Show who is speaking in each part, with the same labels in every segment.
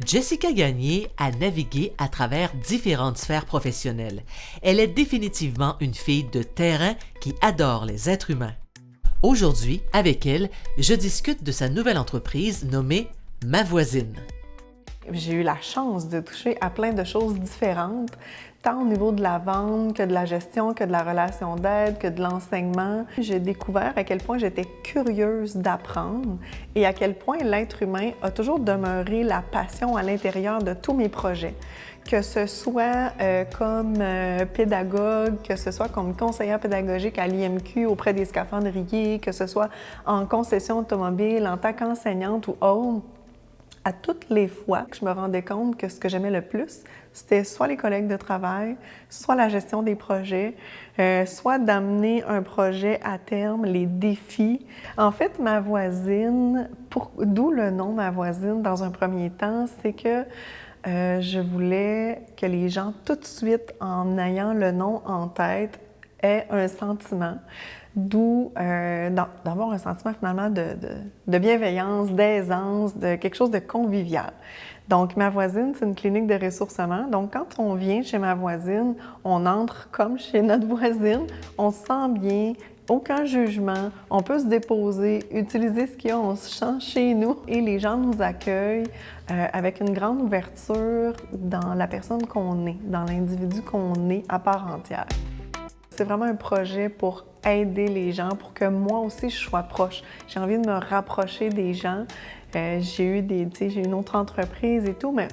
Speaker 1: Jessica Gagné a navigué à travers différentes sphères professionnelles. Elle est définitivement une fille de terrain qui adore les êtres humains. Aujourd'hui, avec elle, je discute de sa nouvelle entreprise nommée Ma Voisine.
Speaker 2: J'ai eu la chance de toucher à plein de choses différentes, tant au niveau de la vente que de la gestion, que de la relation d'aide, que de l'enseignement. J'ai découvert à quel point j'étais curieuse d'apprendre et à quel point l'être humain a toujours demeuré la passion à l'intérieur de tous mes projets. Que ce soit comme pédagogue, que ce soit comme conseillère pédagogique à l'IMQ auprès des scaphandriers, que ce soit en concession automobile, en tant qu'enseignante ou autre. À toutes les fois que je me rendais compte que ce que j'aimais le plus, c'était soit les collègues de travail, soit la gestion des projets, soit d'amener un projet à terme, les défis. En fait, Ma Voisine, d'où le nom Ma Voisine dans un premier temps, c'est que je voulais que les gens, tout de suite, en ayant le nom en tête, aient un sentiment. D'où d'avoir un sentiment finalement de bienveillance, d'aisance, de quelque chose de convivial. Donc, Ma Voisine, c'est une clinique de ressourcement. Donc, quand on vient chez Ma Voisine, on entre comme chez notre voisine, on se sent bien, aucun jugement, on peut se déposer, utiliser ce qu'il y a, on se sent chez nous et les gens nous accueillent avec une grande ouverture dans la personne qu'on est, dans l'individu qu'on est à part entière. C'est vraiment un projet pour aider les gens, pour que moi aussi je sois proche. J'ai envie de me rapprocher des gens. J'ai eu une autre entreprise et tout, mais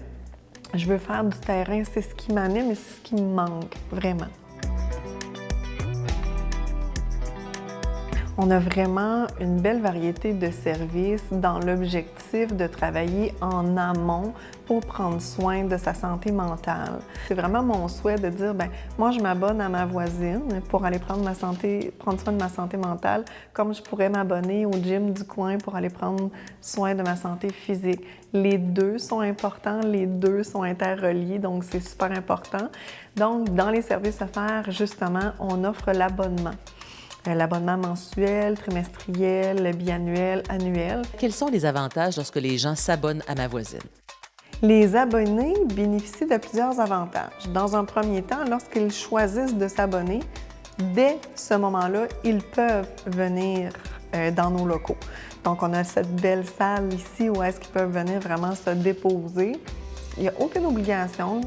Speaker 2: je veux faire du terrain. C'est ce qui m'anime et c'est ce qui me manque, vraiment. On a vraiment une belle variété de services dans l'objectif de travailler en amont pour prendre soin de sa santé mentale. C'est vraiment mon souhait de dire, moi je m'abonne à Ma Voisine pour aller prendre soin de ma santé mentale, comme je pourrais m'abonner au gym du coin pour aller prendre soin de ma santé physique. Les deux sont importants, les deux sont interreliés, donc c'est super important. Donc, dans les services offerts, justement, on offre l'abonnement. L'abonnement mensuel, trimestriel, biannuel, annuel.
Speaker 1: Quels sont les avantages lorsque les gens s'abonnent à Ma Voisine?
Speaker 2: Les abonnés bénéficient de plusieurs avantages. Dans un premier temps, lorsqu'ils choisissent de s'abonner, dès ce moment-là, ils peuvent venir dans nos locaux. Donc, on a cette belle salle ici où est-ce qu'ils peuvent venir vraiment se déposer. Il n'y a aucune obligation.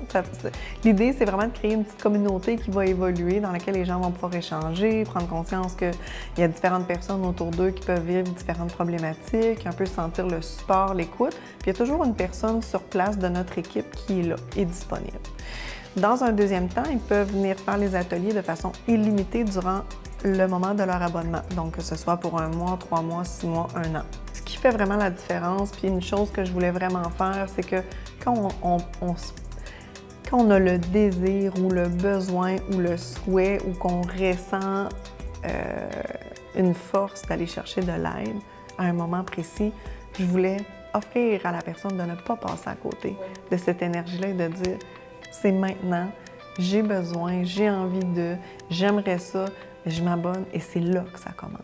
Speaker 2: L'idée, c'est vraiment de créer une petite communauté qui va évoluer, dans laquelle les gens vont pouvoir échanger, prendre conscience qu'il y a différentes personnes autour d'eux qui peuvent vivre différentes problématiques, un peu sentir le support, l'écoute. Puis il y a toujours une personne sur place de notre équipe qui est là et disponible. Dans un deuxième temps, ils peuvent venir faire les ateliers de façon illimitée durant le moment de leur abonnement. Donc, que ce soit pour 1 mois, 3 mois, 6 mois, 1 an. Ce qui fait vraiment la différence, puis une chose que je voulais vraiment faire, c'est que quand on a le désir ou le besoin ou le souhait ou qu'on ressent une force d'aller chercher de l'aide à un moment précis, je voulais offrir à la personne de ne pas passer à côté de cette énergie-là et de dire « c'est maintenant, j'ai besoin, j'ai envie de, j'aimerais ça, je m'abonne » et c'est là que ça commence.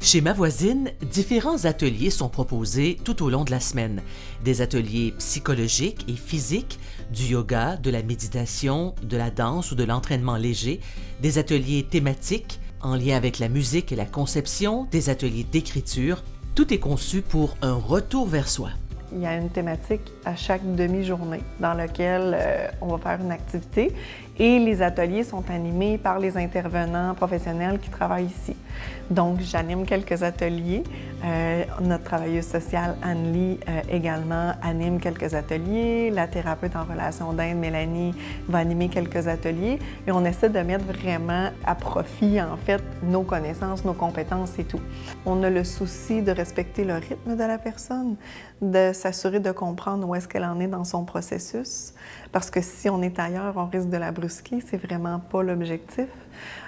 Speaker 1: Chez Ma Voisine, différents ateliers sont proposés tout au long de la semaine. Des ateliers psychologiques et physiques, du yoga, de la méditation, de la danse ou de l'entraînement léger, des ateliers thématiques en lien avec la musique et la conception, des ateliers d'écriture. Tout est conçu pour un retour vers soi.
Speaker 2: Il y a une thématique à chaque demi-journée dans laquelle on va faire une activité et les ateliers sont animés par les intervenants professionnels qui travaillent ici. Donc, j'anime quelques ateliers. Notre travailleuse sociale, Anne-Lie, également anime quelques ateliers. La thérapeute en relation d'aide, Mélanie, va animer quelques ateliers. Et on essaie de mettre vraiment à profit, en fait, nos connaissances, nos compétences et tout. On a le souci de respecter le rythme de la personne, de s'assurer de comprendre où est-ce qu'elle en est dans son processus. Parce que si on est ailleurs, on risque de la brusquer. C'est vraiment pas l'objectif.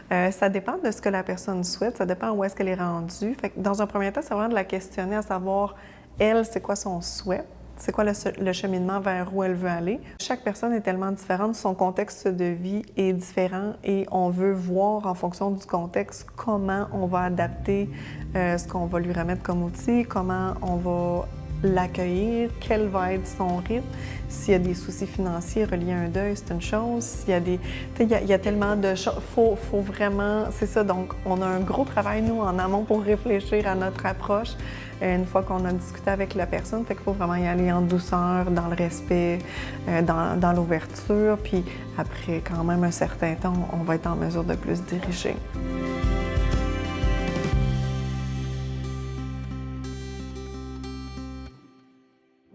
Speaker 2: Ça dépend de ce que la personne souhaite, ça dépend où est-ce qu'elle est rendue. Fait que dans un premier temps, c'est vraiment de la questionner à savoir, elle, c'est quoi son souhait, c'est quoi le cheminement vers où elle veut aller. Chaque personne est tellement différente, son contexte de vie est différent et on veut voir en fonction du contexte comment on va adapter ce qu'on va lui remettre comme outil, comment on va l'accueillir, quel va être son rythme. S'il y a des soucis financiers reliés à un deuil, c'est une chose. S'il y a des... il y a tellement de choses. Faut vraiment... C'est ça, donc on a un gros travail, nous, en amont pour réfléchir à notre approche une fois qu'on a discuté avec la personne. Fait qu'il faut vraiment y aller en douceur, dans le respect, dans l'ouverture. Puis après, quand même, un certain temps, on va être en mesure de plus diriger.